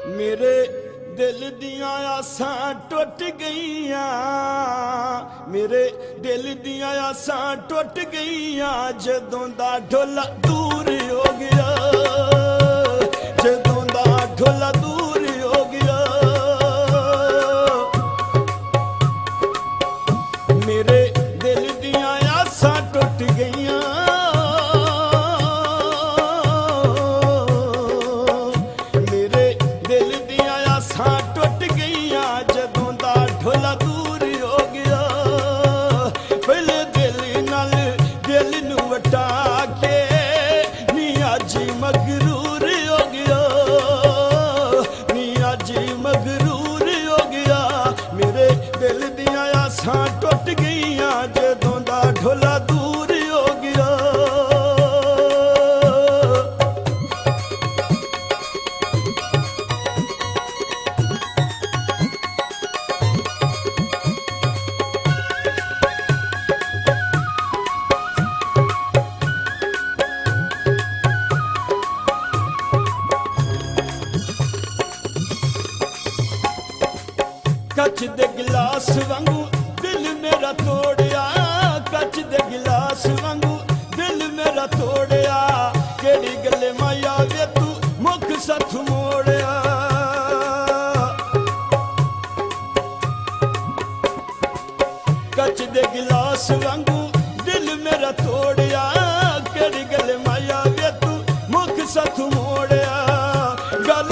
मेरे दिल दियां आसां टुट गईयां, मेरे दिल दियां आसां टुट गईयां, जदों दा ढोला दूर हो गया, जदों दा ढोला दूर हो गया। मेरे दिल दियां आसां टुट गईयां, मगरूर हो गया, मियां जी मगरूर हो गया। मेरे दिल दियां आसां टुट गईयां, जदों दा ढोला दूर हो गया। कच दे गिलास वांगू दिल मेरा तोड़िया, कच दे गिलास वांगू दिल मेरा तोड़िया। केड़ी गल्ले माया वे तू मुख सथ मोड़िया, कच दे गिलास वांगू दिल मेरा तोड़िया। केड़ी गल्ले माया वे तू मुख सथ मोड़िया। गल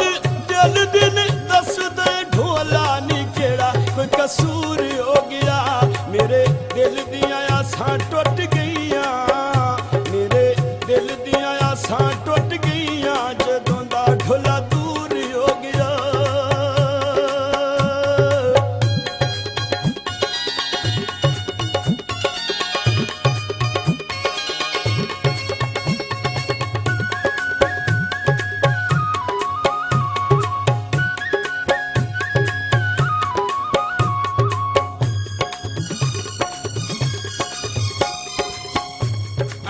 दिल दिन दस दे ढोला नी केड़ा कोई कसूर हो गया। मेरे दिल दियां आसां टुट गईयां, मेरे दिल दियां आसां टुट गईयां, जदों दा ढोला दूर हो गया।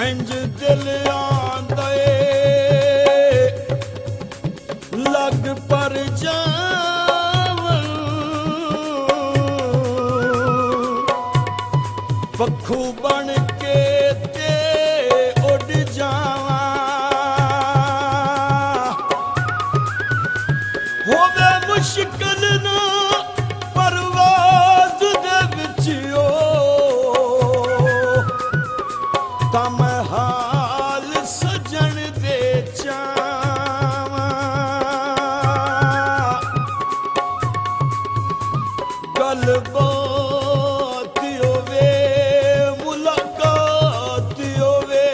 इंज दिल आंदा लग पर जावन, पक्खू बन के ते उड़ जावा। होवे मुश्किल ना परवाज़ दे विच तां मैं हाल सजन दे चावां। गल बात होवे मुलाकात होवे,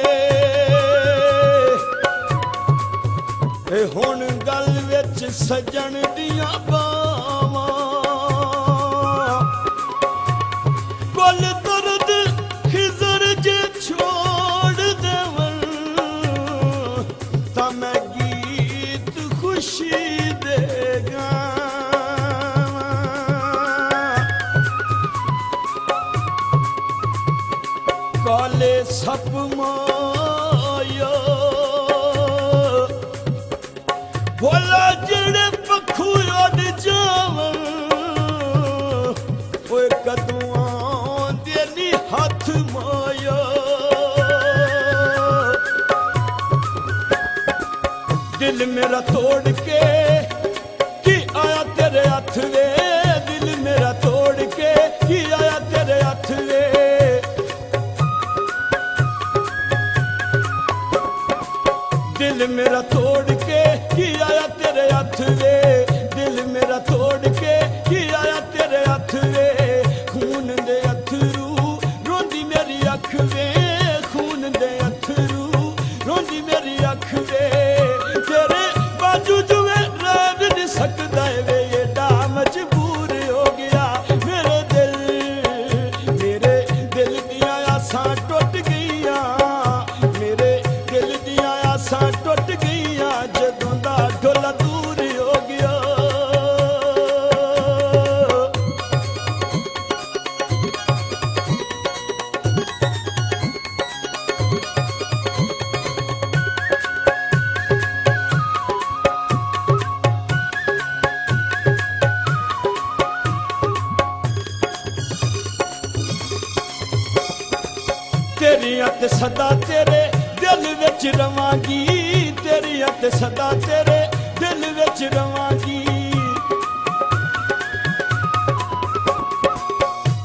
हुण गल विच सजन दियां बावां। कुल दर्द खिजर जे छोड़ देवन, तां मैं गीत खुशी दे गावां। काले सप माया भोला जेड़े पक्खू उड़ जावन, ओए कदों आंदे नी हथ माया। दिल मेरा तोड़ के की आया तेरे हथ वे, दिल मेरा तोड़ के की आया तेरे हथ वे। दिल मेरा तोड़ के की आया तेरे हथ वे, दिल मेरा तोड़ के की आया तेरे हथ वे। खून दे अथरू रोंदी मेरी अख वे, खून दे अथरू रोंदी मेरी अख वे। तेरे बाजू जुए रह नहीं सकदा वे, एडा मजबूर हो गया। मेरे दिल दियां आसां टुट गईयां, मेरे दिल दियां आसां टुट गईयां, जदों दा ढोला दूर हो गया। सदा तेरे दिल विच रवांगी, तेरियां ते सदा तेरे दिल विच रवांगी,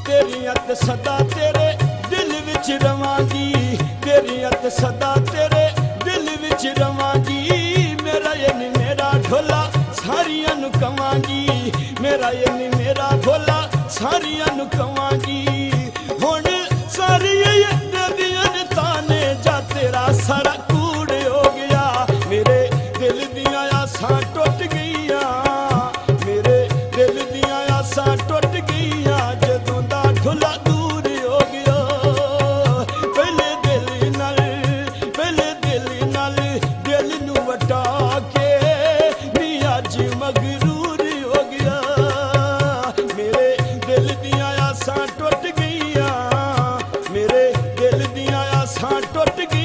तेरियां ते सदा तेरे दिल विच रवांगी, तेरियां ते सदा तेरे दिल विच रवांगी। मेरा ये नी मेरा ढोला सारियां नू कवांगी, मेरा ये नी मेरा ढोला सारियां नू कवांगी। हुण सारियां दियां ने ताने जा तेरा सारा कूड़ हो गया, मेरे दिल दियां आसां टुट गईयां, मेरे दिल दियां आसां टुट गईयां, जदों दा ढोला दूर हो गया। पहले दिल नाल दिल नू वटा के नी अज मगरूर हो गया, मेरे दिल दियां आसां टुट गईयां, मेरे दिल दियां आसां टुट गई।